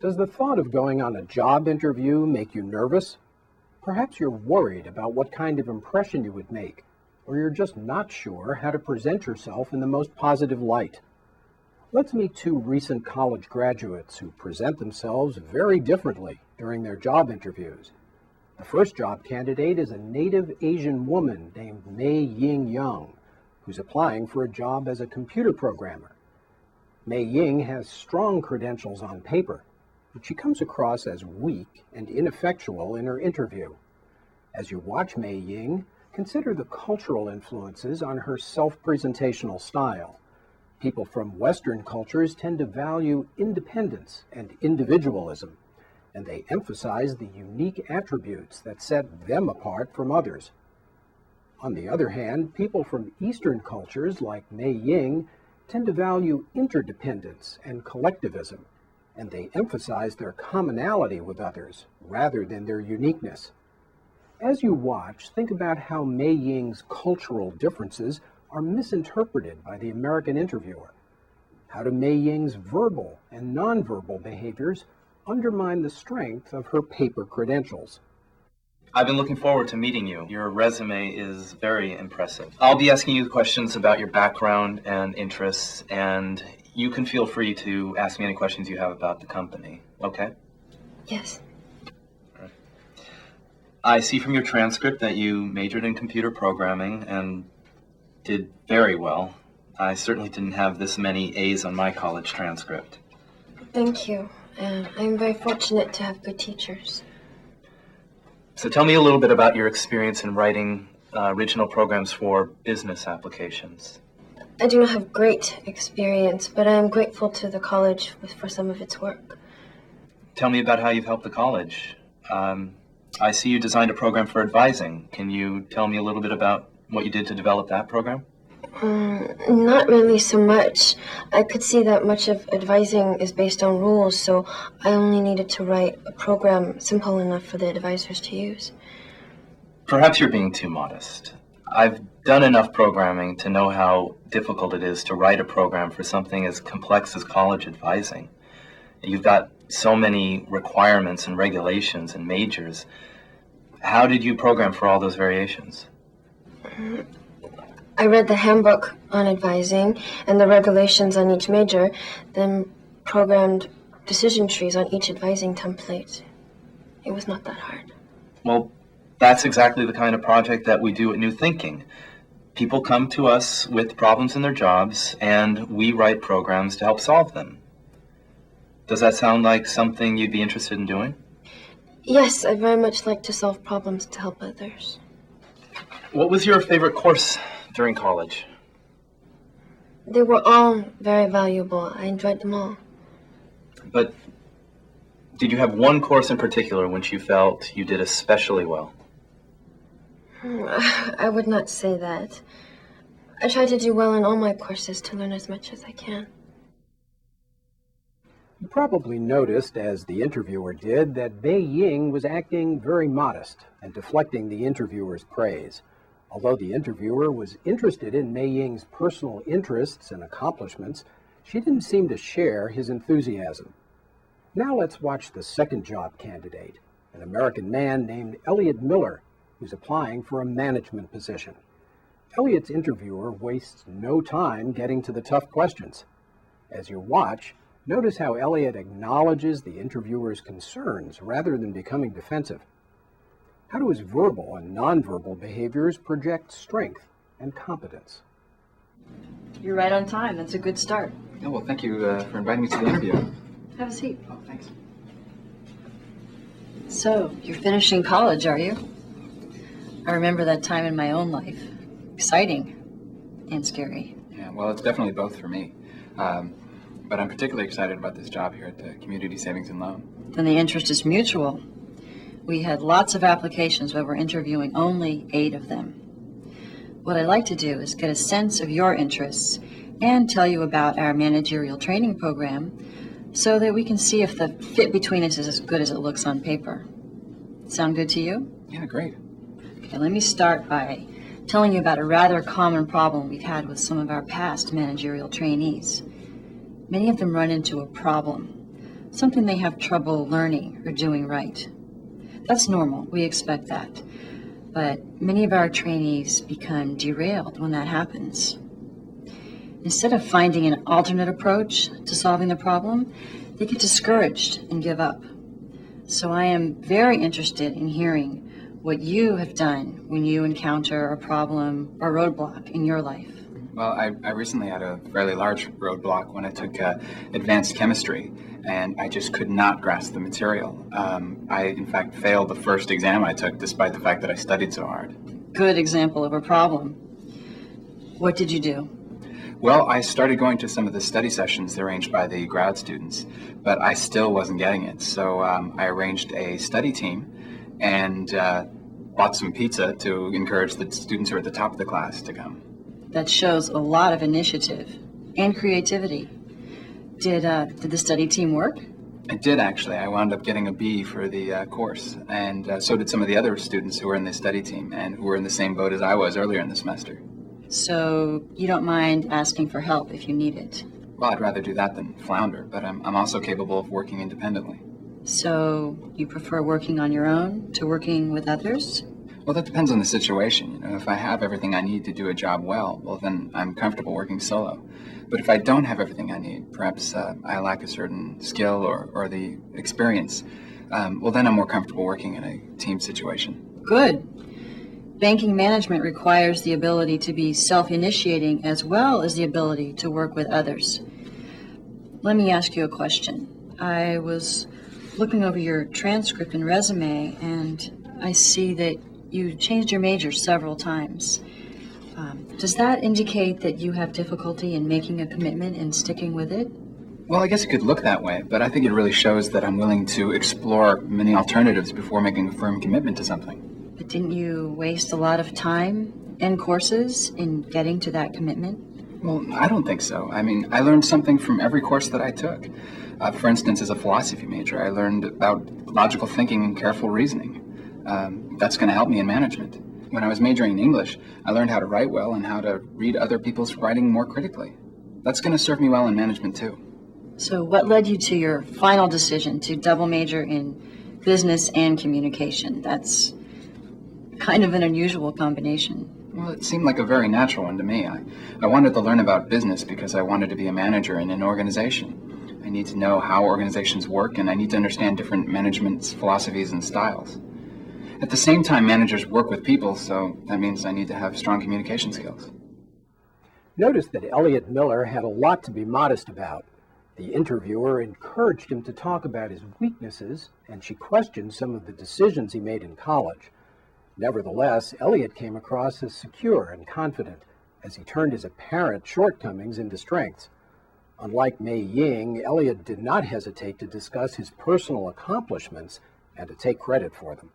Does the thought of going on a job interview make you nervous? Perhaps you're worried about what kind of impression you would make, or you're just not sure how to present yourself in the most positive light. Let's meet two recent college graduates who present themselves very differently during their job interviews. The first job candidate is a native Asian woman named Mei Ying Young, who's applying for a job as a computer programmer. Mei Ying has strong credentials on paper, but she comes across as weak and ineffectual in her interview. As you watch Mei Ying, consider the cultural influences on her self-presentational style. People from Western cultures tend to value independence and individualism, and they emphasize the unique attributes that set them apart from others. On the other hand, people from Eastern cultures like Mei Ying tend to value interdependence and collectivism, and they emphasize their commonality with others rather than their uniqueness. As you watch, think about how Mei Ying's cultural differences are misinterpreted by the American interviewer. How do Mei Ying's verbal and nonverbal behaviors undermine the strength of her paper credentials? I've been looking forward to meeting you. Your resume is very impressive. I'll be asking you questions about your background and interests, and you can feel free to ask me any questions you have about the company, okay? Yes. All right. I see from your transcript that you majored in computer programming and did very well. I certainly didn't have this many A's on my college transcript. Thank you. I'm very fortunate to have good teachers. So tell me a little bit about your experience in writing original programs for business applications. I do not have great experience, but I am grateful to the college for some of its work. Tell me about how you've helped the college. I see you designed a program for advising. Can you tell me a little bit about what you did to develop that program? Not really so much. I could see that much of advising is based on rules, so I only needed to write a program simple enough for the advisors to use. Perhaps you're being too modest. I've done enough programming to know how difficult it is to write a program for something as complex as college advising. You've got so many requirements and regulations and majors. How did you program for all those variations? I read the handbook on advising and the regulations on each major, then programmed decision trees on each advising template. It was not that hard. Well, that's exactly the kind of project that we do at New Thinking. People come to us with problems in their jobs, and we write programs to help solve them. Does that sound like something you'd be interested in doing? Yes, I very much like to solve problems to help others. What was your favorite course during college? They were all very valuable. I enjoyed them all. But did you have one course in particular in which you felt you did especially well? I would not say that. I try to do well in all my courses to learn as much as I can. You probably noticed, as the interviewer did, that Mei Ying was acting very modest and deflecting the interviewer's praise. Although the interviewer was interested in Mei Ying's personal interests and accomplishments, she didn't seem to share his enthusiasm. Now let's watch the second job candidate, an American man named Elliot Miller, who's applying for a management position. Elliot's interviewer wastes no time getting to the tough questions. As you watch, notice how Elliot acknowledges the interviewer's concerns rather than becoming defensive. How do his verbal and nonverbal behaviors project strength and competence? You're right on time. That's a good start. Oh, well, thank you for inviting me to the interview. Have a seat. Oh, thanks. So, you're finishing college, are you? I remember that time in my own life. Exciting and scary. Yeah, well, it's definitely both for me. But I'm particularly excited about this job here at the Community Savings and Loan. Then the interest is mutual. We had lots of applications, but we're interviewing only 8 of them. What I'd like to do is get a sense of your interests and tell you about our managerial training program so that we can see if the fit between us is as good as it looks on paper. Sound good to you? Yeah, great. Okay, let me start by telling you about a rather common problem we've had with some of our past managerial trainees. Many of them run into a problem. something they have trouble learning or doing right. That's normal. We expect that. But many of our trainees become derailed when that happens. Instead of finding an alternate approach to solving the problem, they get discouraged and give up. So I am very interested in hearing what you have done when you encounter a problem or roadblock in your life. Well, I recently had a fairly large roadblock when I took advanced chemistry, and I just could not grasp the material. I, in fact, failed the first exam I took, despite the fact that I studied so hard. Good example of a problem. What did you do? Well, I started going to some of the study sessions arranged by the grad students, but I still wasn't getting it. So I arranged a study team and bought some pizza to encourage the students who are at the top of the class to come. That shows a lot of initiative and creativity. Did the study team work? It did, actually. I wound up getting a B for the course, and so did some of the other students who were in the study team and who were in the same boat as I was earlier in the semester. So you don't mind asking for help if you need it? Well, I'd rather do that than flounder, but I'm also capable of working independently. So you prefer working on your own to working with others? Well, that depends on the situation. You know, if I have everything I need to do a job well, then I'm comfortable working solo. But if I don't have everything I need, perhaps I lack a certain skill or the experience, then I'm more comfortable working in a team situation. Good. Banking management requires the ability to be self-initiating as well as the ability to work with others. Let me ask you a question. I was looking over your transcript and resume, and I see that you changed your major several times. Does that indicate that you have difficulty in making a commitment and sticking with it? Well, I guess it could look that way, but I think it really shows that I'm willing to explore many alternatives before making a firm commitment to something. But didn't you waste a lot of time and courses in getting to that commitment? Well, I don't think so. I mean, I learned something from every course that I took. For instance, as a philosophy major, I learned about logical thinking and careful reasoning. That's going to help me in management. When I was majoring in English, I learned how to write well and how to read other people's writing more critically. That's going to serve me well in management, too. So what led you to your final decision to double major in business and communication? That's kind of an unusual combination. Well, it seemed like a very natural one to me. I wanted to learn about business because I wanted to be a manager in an organization. I need to know how organizations work, and I need to understand different management philosophies and styles. At the same time, managers work with people, so that means I need to have strong communication skills. Notice that Elliot Miller had a lot to be modest about. The interviewer encouraged him to talk about his weaknesses, and she questioned some of the decisions he made in college. Nevertheless, Elliot came across as secure and confident as he turned his apparent shortcomings into strengths. Unlike Mei Ying, Elliot did not hesitate to discuss his personal accomplishments and to take credit for them.